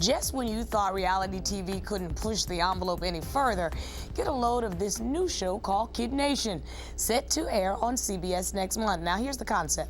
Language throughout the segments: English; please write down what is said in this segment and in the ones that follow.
Just when you thought reality TV couldn't push the envelope any further, get a load of this new show called Kid Nation, set to air on CBS next month. Now, here's the concept.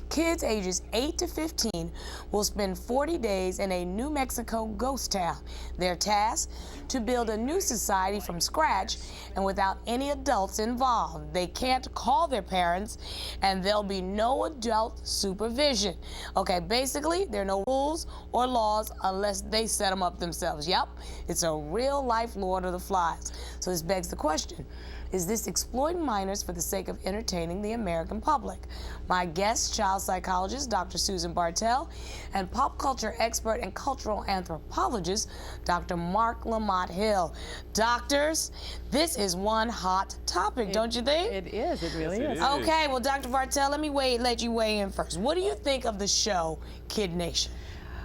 Kids ages 8 to 15 will spend 40 days in a New Mexico ghost town. Their task? To build a new society from scratch and without any adults involved. They can't call their parents, and there'll be no adult supervision. Okay, basically, there are no rules or laws unless they set them up themselves. Yep, it's a real-life Lord of the Flies. So this begs the question. Is this exploiting minors for the sake of entertaining the American public? My guest, child psychologist Dr. Susan Bartell, and pop culture expert and cultural anthropologist Dr. Marc Lamont Hill. Doctors, this is one hot topic, don't you think? It is. It really is. Okay, well, Dr. Bartell, let you weigh in first. What do you think of the show Kid Nation?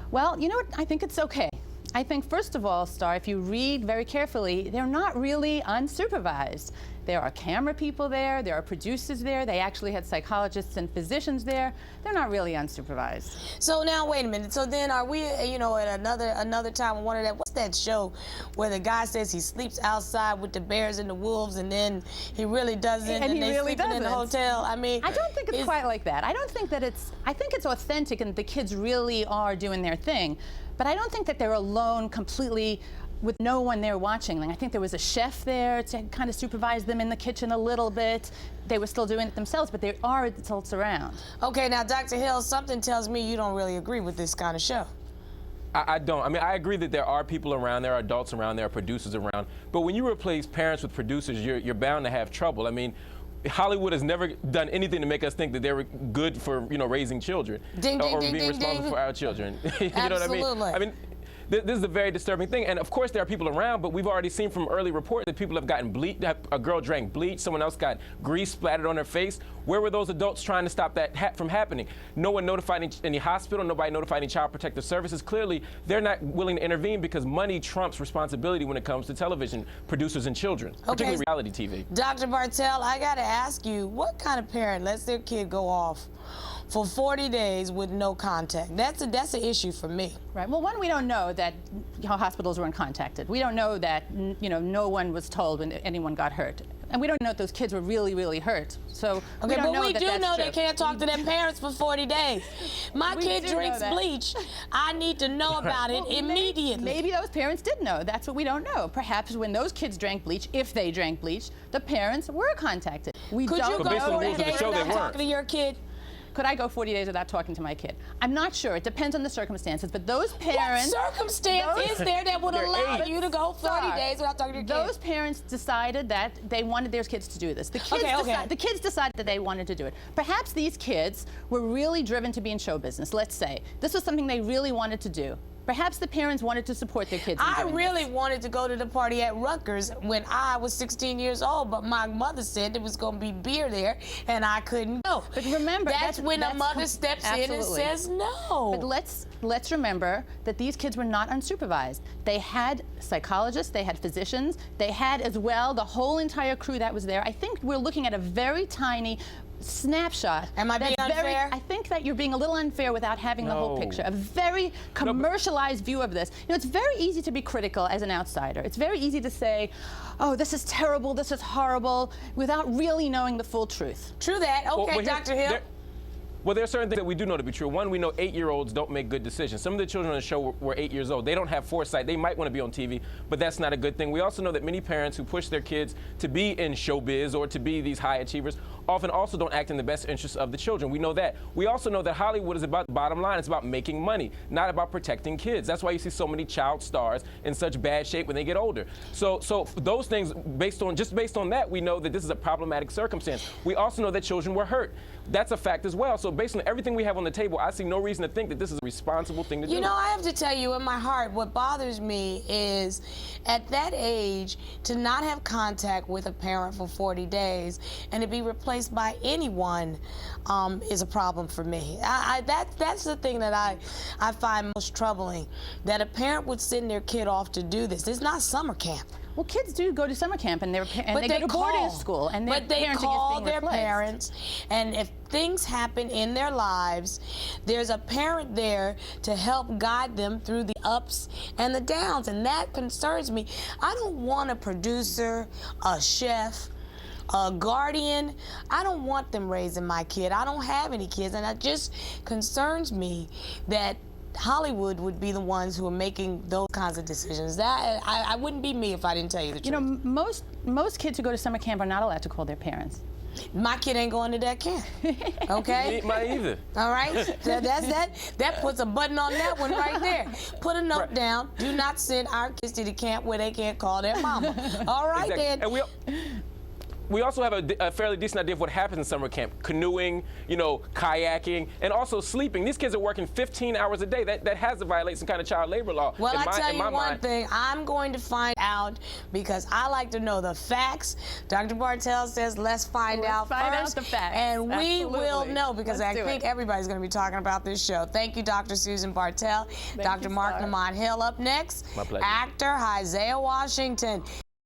Well, you know what? I think it's okay. I think, first of all, Star, if you read very carefully, they're not really unsupervised. There are camera people there, there are producers there, they actually had psychologists and physicians there. They're not really unsupervised. So now, wait a minute. So then are we, at another time on one of that, what's that show where the guy says he sleeps outside with the bears and the wolves and then he really doesn't and they really sleeping in the hotel? I mean, I don't think it's quite like that. I don't think that I think it's authentic and the kids really are doing their thing. But I don't think that they're alone completely with no one there watching them. I think there was a chef there to kind of supervise them in the kitchen a little bit. They were still doing it themselves, but there are adults around. Okay, now, Dr. Hill, something tells me you don't really agree with this kind of show. I don't. I mean, I agree that there are people around, there are adults around, there are producers around. But when you replace parents with producers, you're bound to have trouble. I mean, Hollywood has never done anything to make us think that they were good for, raising children or being responsible for our children. You know what I mean? I mean, this is a very disturbing thing. And of course, there are people around, but we've already seen from early reports that people have gotten bleach. A girl drank bleach. Someone else got grease splattered on her face. Where were those adults trying to stop that from happening? No one notified any hospital. Nobody notified any child protective services. Clearly, they're not willing to intervene because money trumps responsibility when it comes to television producers and children, particularly reality TV. Dr. Bartell, I got to ask you, what kind of parent lets their kid go off for 40 days with no contact? That's an issue for me. Right. Well, one, we don't know that hospitals weren't contacted. We don't know that no one was told when anyone got hurt, and we don't know if those kids were really, really hurt. So okay, but we do know true. They can't talk to their parents for 40 days. My kid drinks bleach. I need to know about it immediately. Maybe those parents did know. That's what we don't know. Perhaps when those kids drank bleach, if they drank bleach, the parents were contacted. Could you go 40 days without talking to your kid? Could I go 40 days without talking to my kid? I'm not sure. It depends on the circumstances. But those parents... What circumstance is there that would allow you to go 40 days without talking to your kid? Those parents decided that they wanted their kids to do this. The kids decided that they wanted to do it. Perhaps these kids were really driven to be in show business, let's say. This was something they really wanted to do. Perhaps the parents wanted to support their kids. I really wanted to go to the party at Rutgers when I was 16 years old, but my mother said there was going to be beer there, and I couldn't go. But remember, that's when a mother steps in and says no. But let's remember that these kids were not unsupervised. They had psychologists, they had physicians, they had as well the whole entire crew that was there. I think we're looking at a very tiny snapshot. Am I being unfair? I think that you're being a little unfair without having the whole picture. A very commercialized view of this. It's very easy to be critical as an outsider. It's very easy to say, oh, this is terrible, this is horrible, without really knowing the full truth. True that. Okay, well, Dr. Hill. Well, there are certain things that we do know to be true. One, we know 8-year-olds don't make good decisions. Some of the children on the show were 8 years old. They don't have foresight. They might want to be on TV, but that's not a good thing. We also know that many parents who push their kids to be in showbiz or to be these high achievers often also don't act in the best interests of the children. We know that. We also know that Hollywood is about the bottom line. It's about making money, not about protecting kids. That's why you see so many child stars in such bad shape when they get older. So those things, based on that, we know that this is a problematic circumstance. We also know that children were hurt. That's a fact as well. So based on everything we have on the table, I see no reason to think that this is a responsible thing to do. I have to tell you, in my heart, what bothers me is at that age, to not have contact with a parent for 40 days and to be replaced by anyone is a problem for me. That's the thing that I find most troubling, that a parent would send their kid off to do this. It's not summer camp. Well, kids do go to summer camp, and they go to boarding school, and but they call their replaced. parents, and if things happen in their lives, there's a parent there to help guide them through the ups and the downs, and that concerns me. I don't want a producer, a chef, a guardian. I don't want them raising my kid. I don't have any kids, and it just concerns me that Hollywood would be the ones who are making those kinds of decisions. That I wouldn't be me if I didn't tell you the truth. You know, most kids who go to summer camp are not allowed to call their parents. My kid ain't going to that camp. Okay? Mine either. All right? That puts a button on that one right there. Put a note down. Do not send our kids to the camp where they can't call their mama. All right, exactly. then. And we also have a fairly decent idea of what happens in summer camp: canoeing, kayaking, and also sleeping. These kids are working 15 hours a day. That has to violate some kind of child labor law. Well, I tell you one thing, I'm going to find out because I like to know the facts. Dr. Bartell says let's find out first. The facts. And we will know because Let's I think everybody's going to be talking about this show. Thank you, Dr. Susan Bartell. Dr. Marc Lamont Hill up next. My pleasure. Actor Isaiah Washington.